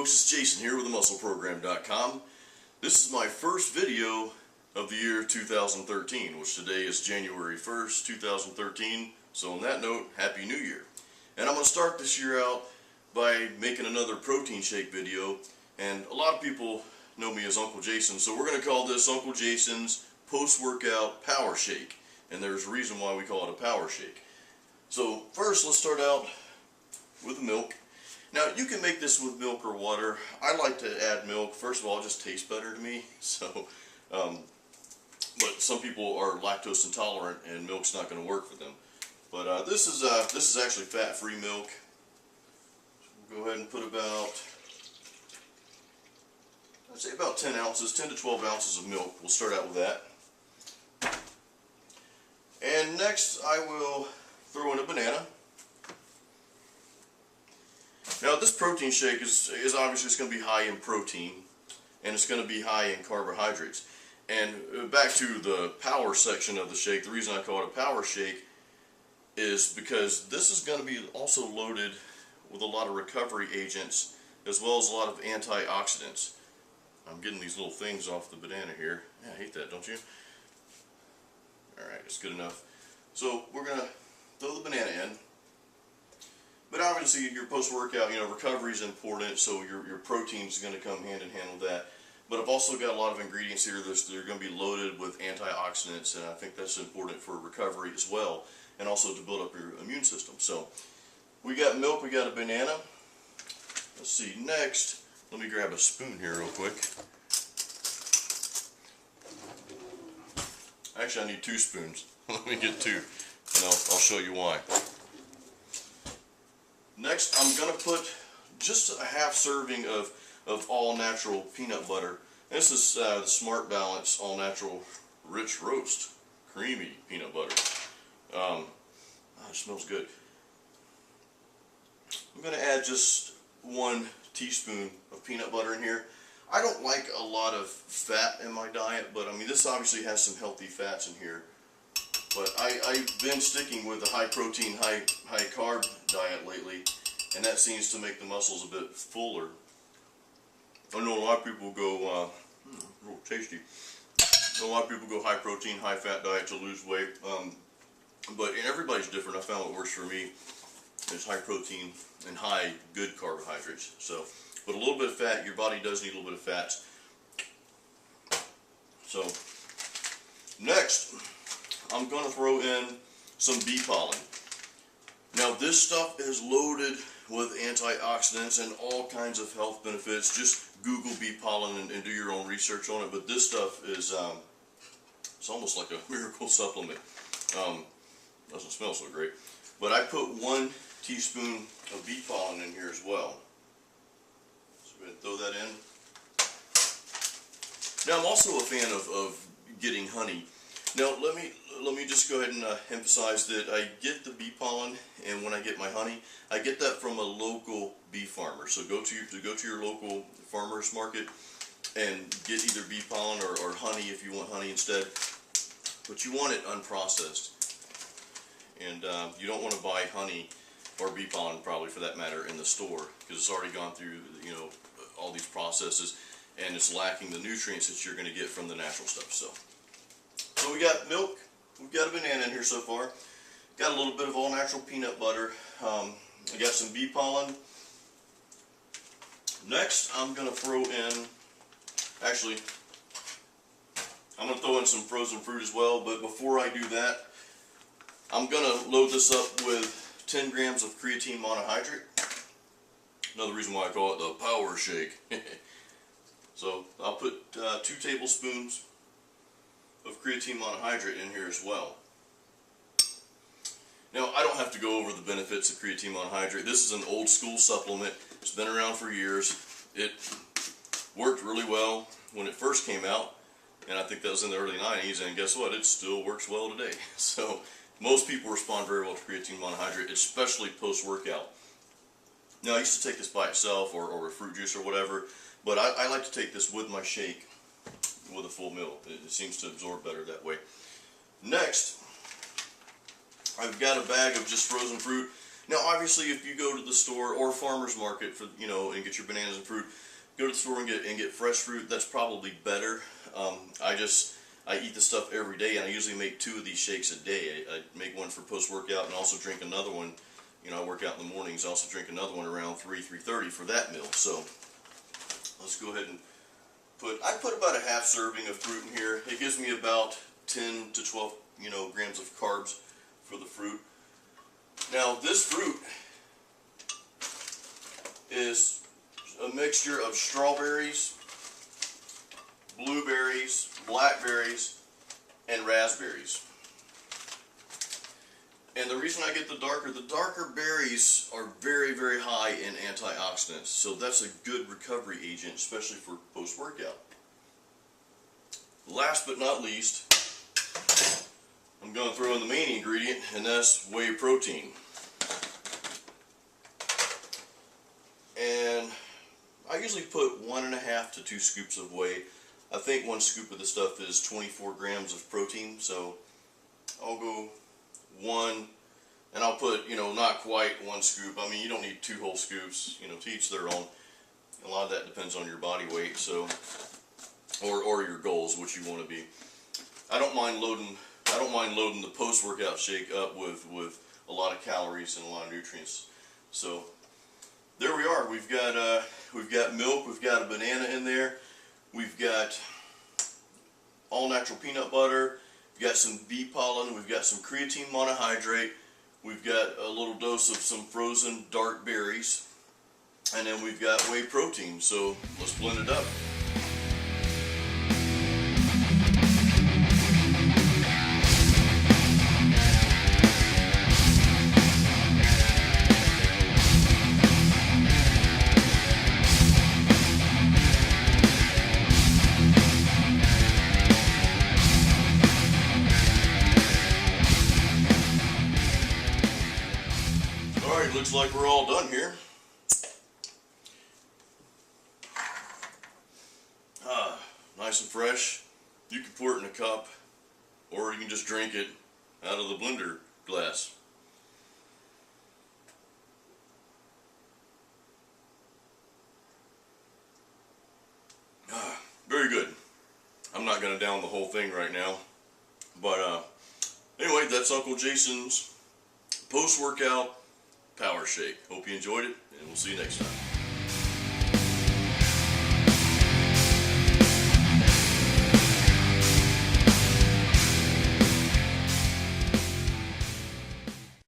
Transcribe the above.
folks, it's Jason here with TheMuscleProgram.com. This is my first video of the year 2013, which today is January 1st, 2013. So on that note, Happy New Year. And I'm going to start this year out by making another protein shake video. And a lot of people know me as Uncle Jason, so we're going to call this Uncle Jason's Post-Workout Power Shake. And there's a reason why we call it a power shake. So first, let's start out with the milk. Now, you can make this with milk or water. I like to add milk. First of all, it just tastes better to me. So, but some people are lactose intolerant, and milk's not going to work for them. But this is actually fat-free milk. So we'll go ahead and put about, I'd say about 10 ounces, 10 to 12 ounces of milk. We'll start out with that. And next, I will throw in a banana. Now, this protein shake is obviously it's going to be high in protein, and it's going to be high in carbohydrates. And back to the power section of the shake, the reason I call it a power shake is because this is going to be also loaded with a lot of recovery agents as well as a lot of antioxidants. I'm getting these little things off the banana here. Yeah, I hate that, don't you? Alright, it's good enough. So we're going to throw the banana in. But obviously your post-workout, recovery is important, so your protein is going to come hand in hand with that. But I've also got a lot of ingredients here that are going to be loaded with antioxidants, and I think that's important for recovery as well, and also to build up your immune system. So we got milk, we got a banana. Let's see, next, let me grab a spoon here real quick. Actually, I need 2 spoons. Let me get 2, and I'll show you why. Next, I'm going to put just a half serving of all natural peanut butter. This is the Smart Balance all natural rich roast creamy peanut butter. It smells good. I'm going to add just 1 teaspoon of peanut butter in here. I don't like a lot of fat in my diet, but I mean this obviously has some healthy fats in here. But I've been sticking with a high protein, high carb diet lately, and that seems to make the muscles a bit fuller. I know a lot of people go, real tasty. A lot of people go high protein, high fat diet to lose weight, but everybody's different. I found what works for me is high protein and high good carbohydrates. So, but a little bit of fat, your body does need a little bit of fats. So, next, I'm going to throw in some bee pollen. Now this stuff is loaded with antioxidants and all kinds of health benefits. Just Google bee pollen and do your own research on it. But this stuff is it's almost like a miracle supplement. Doesn't smell so great. But I put 1 teaspoon of bee pollen in here as well. So I'm going to throw that in. Now I'm also a fan of getting honey. Now let me just go ahead and emphasize that I get the bee pollen, and when I get my honey, I get that from a local bee farmer. So go to your local farmer's market and get either bee pollen or honey if you want honey instead. But you want it unprocessed, and you don't want to buy honey or bee pollen, probably for that matter, in the store because it's already gone through all these processes, and it's lacking the nutrients that you're going to get from the natural stuff. So we got milk, we've got a banana in here so far, got a little bit of all natural peanut butter, I got some bee pollen. Next I'm going to throw in, actually I'm going to throw in some frozen fruit as well, but before I do that, I'm going to load this up with 10 grams of creatine monohydrate. Another reason why I call it the power shake. So I'll put 2 tablespoons of creatine monohydrate in here as well. Now, I don't have to go over the benefits of creatine monohydrate. This is an old school supplement. It's been around for years. It worked really well when it first came out, and I think that was in the early 90s, and guess what? It still works well today. So most people respond very well to creatine monohydrate, especially post-workout. Now, I used to take this by itself or a fruit juice or whatever, but I like to take this with my shake with a full meal. It seems to absorb better that way. Next, I've got a bag of just frozen fruit. Now, obviously, if you go to the store or farmer's market for and get your bananas and fruit, go to the store and get fresh fruit. That's probably better. I eat the stuff every day, and I usually make 2 of these shakes a day. I make one for post-workout and also drink another one. I work out in the mornings. I also drink another one around 3:30 for that meal. So let's go ahead and I put about a half serving of fruit in here. It gives me about 10 to 12 grams of carbs for the fruit. Now, this fruit is a mixture of strawberries, blueberries, blackberries, and raspberries. And the reason I get the darker berries are very, very high in antioxidants. So that's a good recovery agent, especially for post-workout. Last but not least, I'm going to throw in the main ingredient, and that's whey protein. And I usually put 1.5 to 2 scoops of whey. I think 1 scoop of the stuff is 24 grams of protein, so I'll go 1, and I'll put, not quite 1 scoop. I mean, you don't need 2 whole scoops, to each their own. A lot of that depends on your body weight, so, or your goals, what you want to be. I don't mind loading the post-workout shake up with a lot of calories and a lot of nutrients. So there we are. We've got milk, we've got a banana in there, we've got all natural peanut butter, we've got some bee pollen, we've got some creatine monohydrate, we've got a little dose of some frozen dark berries, and then we've got whey protein. So let's blend it up. Alright, looks like we're all done here. Nice and fresh. You can pour it in a cup, or you can just drink it out of the blender glass. Very good. I'm not going to down the whole thing right now, but anyway, that's Uncle Jason's post-workout power shake. Hope you enjoyed it, and we'll see you next time.